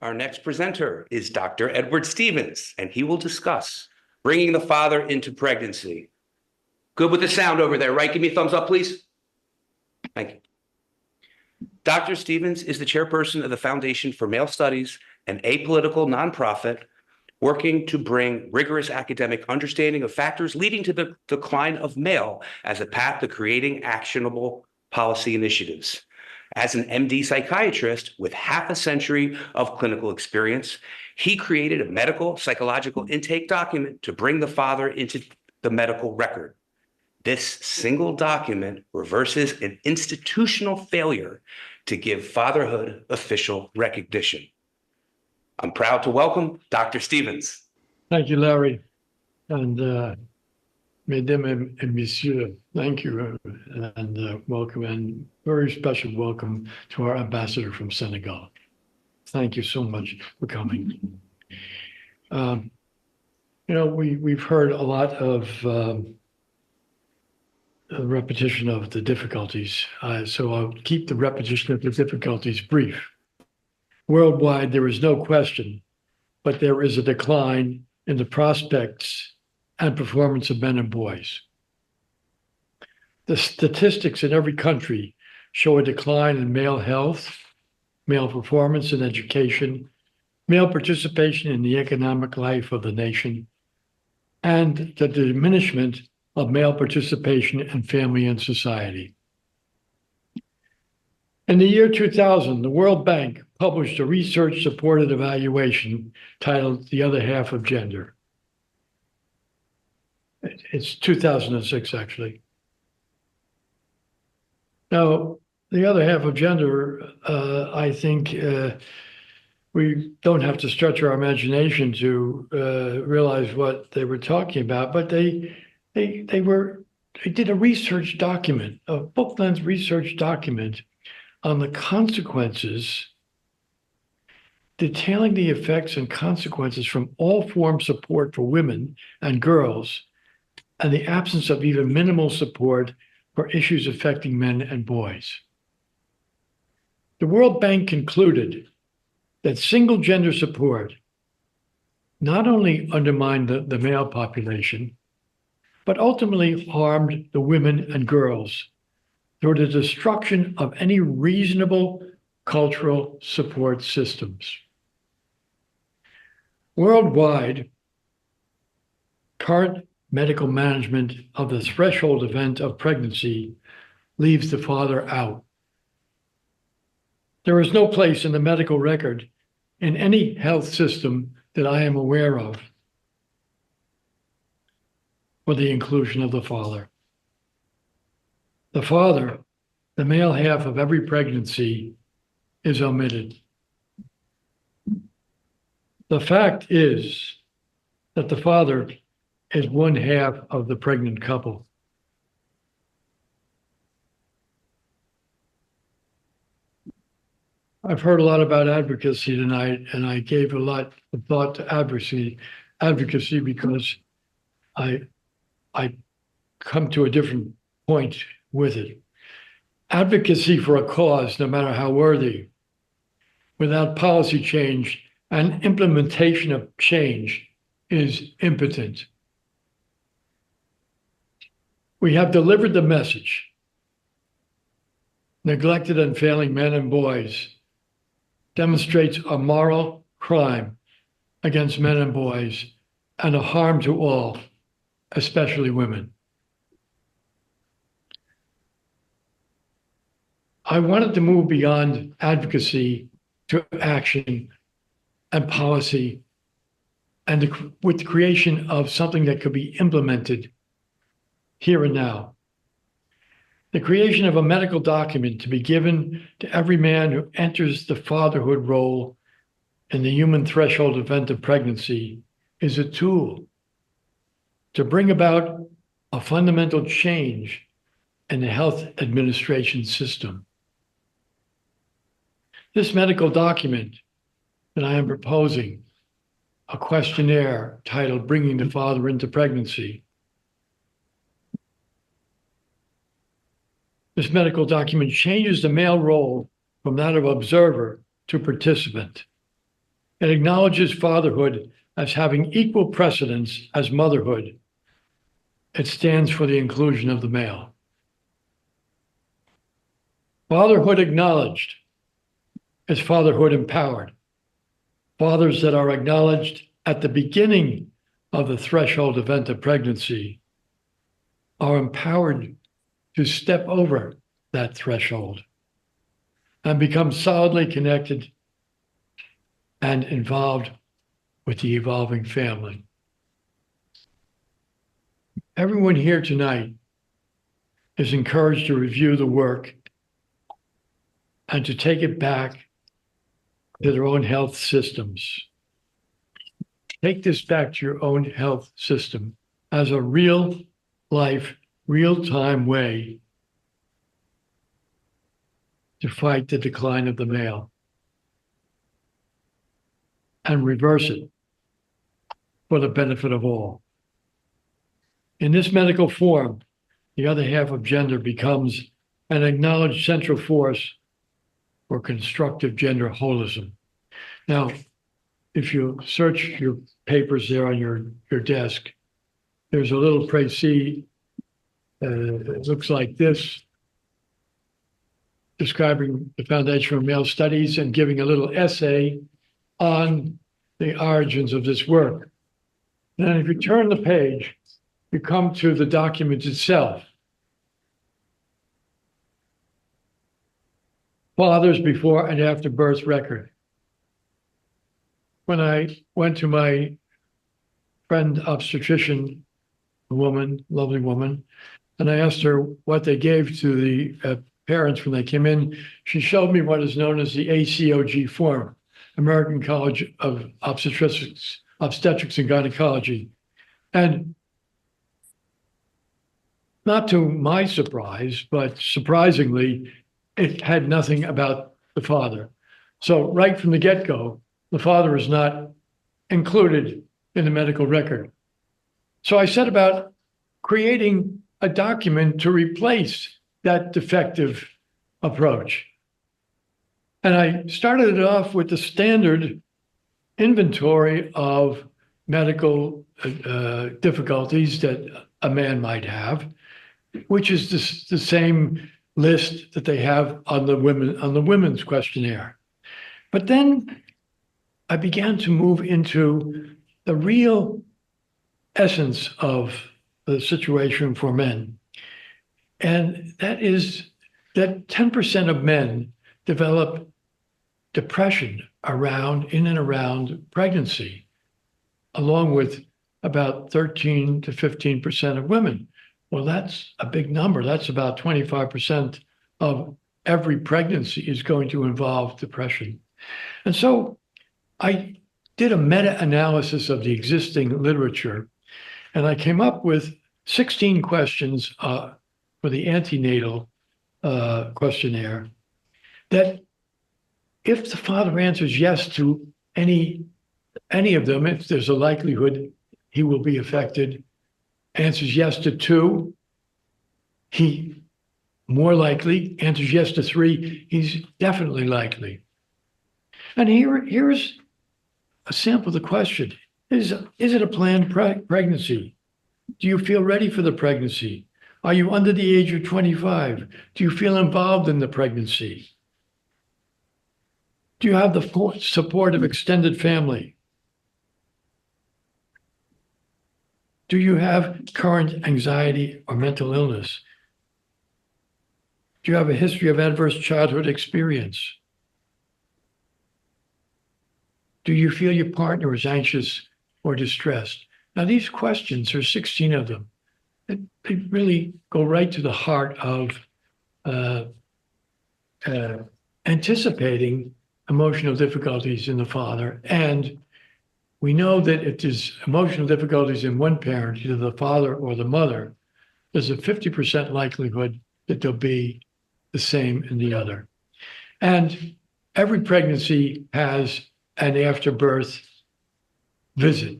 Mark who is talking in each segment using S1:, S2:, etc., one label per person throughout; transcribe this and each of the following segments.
S1: Our next presenter is Dr. Edward Stevens, and he will discuss bringing the father into pregnancy. Good with the sound over there, right? Give me a thumbs up, please. Thank you. Dr. Stevens is the chairperson of the Foundation for Male Studies, an apolitical nonprofit working to bring rigorous academic understanding of factors leading to the decline of male as a path to creating actionable policy initiatives. As an MD psychiatrist with half a century of clinical experience, he created a medical psychological intake document to bring the father into the medical record. This single document reverses an institutional failure to give fatherhood official recognition. I'm proud to welcome Dr. Stevens.
S2: Thank you, Larry. And mesdames et messieurs, thank you and welcome, and very special welcome to our ambassador from Senegal. Thank you so much for coming. We've heard a lot of repetition of the difficulties, so I'll keep the repetition of the difficulties brief. Worldwide, there is no question, but there is a decline in the prospects and performance of men and boys. The statistics in every country show a decline in male health, male performance in education, male participation in the economic life of the nation, and the diminishment of male participation in family and society. In the year 2000, the World Bank published a research-supported evaluation titled The Other Half of Gender. It's 2006, actually. Now, the other half of gender, I think we don't have to stretch our imagination to realize what they were talking about, but they did a research document, a book-length research document on the consequences, detailing the effects and consequences from all forms of support for women and girls, and the absence of even minimal support for issues affecting men and boys. The World Bank concluded that single gender support not only undermined the male population, but ultimately harmed the women and girls through the destruction of any reasonable cultural support systems. Worldwide, current medical management of the threshold event of pregnancy leaves the father out. There is no place in the medical record in any health system that I am aware of for the inclusion of the father. The father, the male half of every pregnancy, is omitted. The fact is that the father is one half of the pregnant couple. I've heard a lot about advocacy tonight, and I gave a lot of thought to advocacy because I come to a different point with it. Advocacy for a cause, no matter how worthy, without policy change and implementation of change, is impotent. We have delivered the message. Neglected and failing men and boys demonstrates a moral crime against men and boys and a harm to all, especially women. I wanted to move beyond advocacy to action and policy, and with the creation of something that could be implemented here and now. The creation of a medical document to be given to every man who enters the fatherhood role in the human threshold event of pregnancy is a tool to bring about a fundamental change in the health administration system. This medical document that I am proposing, a questionnaire titled Bringing the Father into Pregnancy. This medical document changes the male role from that of observer to participant. It acknowledges fatherhood as having equal precedence as motherhood. It stands for the inclusion of the male. Fatherhood acknowledged is fatherhood empowered. Fathers that are acknowledged at the beginning of the threshold event of pregnancy are empowered to step over that threshold and become solidly connected and involved with the evolving family. Everyone here tonight is encouraged to review the work and to take it back to their own health systems. Take this back to your own health system as a real life, real time way to fight the decline of the male and reverse it for the benefit of all. In this medical form, the other half of gender becomes an acknowledged central force for constructive gender holism. Now, if you search your papers there on your desk, there's a little précis, it looks like this, describing the Foundation for Male Studies and giving a little essay on the origins of this work. And if you turn the page, you come to the document itself. Father's before and after birth record. When I went to my friend obstetrician, a woman, lovely woman, and I asked her what they gave to the parents when they came in, she showed me what is known as the ACOG form, American College of Obstetrics and Gynecology. And not to my surprise, but surprisingly, it had nothing about the father. So right from the get-go, the father is not included in the medical record. So I set about creating a document to replace that defective approach. And I started it off with the standard inventory of medical difficulties that a man might have, which is the same list that they have on the women's questionnaire. But then I began to move into the real essence of the situation for men. And that is that 10% of men develop depression in and around pregnancy, along with about 13 to 15% of women. Well, that's a big number. That's about 25% of every pregnancy is going to involve depression. And so I did a meta-analysis of the existing literature, and I came up with 16 questions for the antenatal questionnaire that if the father answers yes to any of them, if there's a likelihood he will be affected, answers yes to 2, he more likely, answers yes to 3, he's definitely likely. And here's a sample of the question. Is it a planned pregnancy? Do you feel ready for the pregnancy? Are you under the age of 25? Do you feel involved in the pregnancy? Do you have the support of extended family? Do you have current anxiety or mental illness? Do you have a history of adverse childhood experience? Do you feel your partner is anxious or distressed? Now, these questions, there's 16 of them. They really go right to the heart of anticipating emotional difficulties in the father. And we know that if there's emotional difficulties in one parent, either the father or the mother, there's a 50% likelihood that there'll be the same in the other. And every pregnancy has an after birth visit.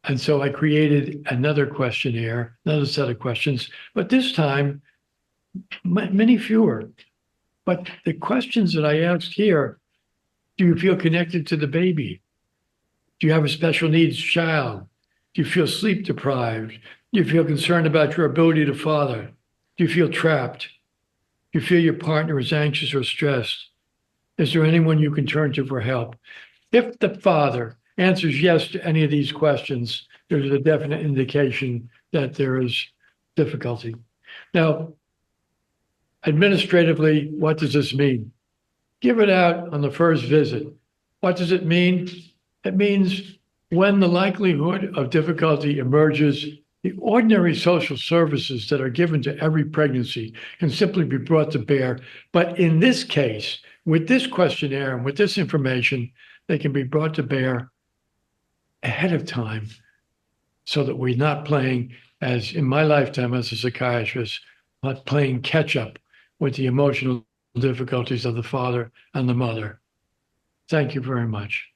S2: And so I created another questionnaire, another set of questions, but this time, many fewer. But the questions that I asked here, do you feel connected to the baby? Do you have a special needs child? Do you feel sleep deprived? Do you feel concerned about your ability to father? Do you feel trapped? Do you feel your partner is anxious or stressed? Is there anyone you can turn to for help? If the father answers yes to any of these questions, there's a definite indication that there is difficulty. Now, administratively, what does this mean? Give it out on the first visit. What does it mean? It means when the likelihood of difficulty emerges, the ordinary social services that are given to every pregnancy can simply be brought to bear. But in this case, with this questionnaire and with this information, they can be brought to bear ahead of time so that we're not playing, as in my lifetime as a psychiatrist, not playing catch up with the emotional difficulties of the father and the mother. Thank you very much.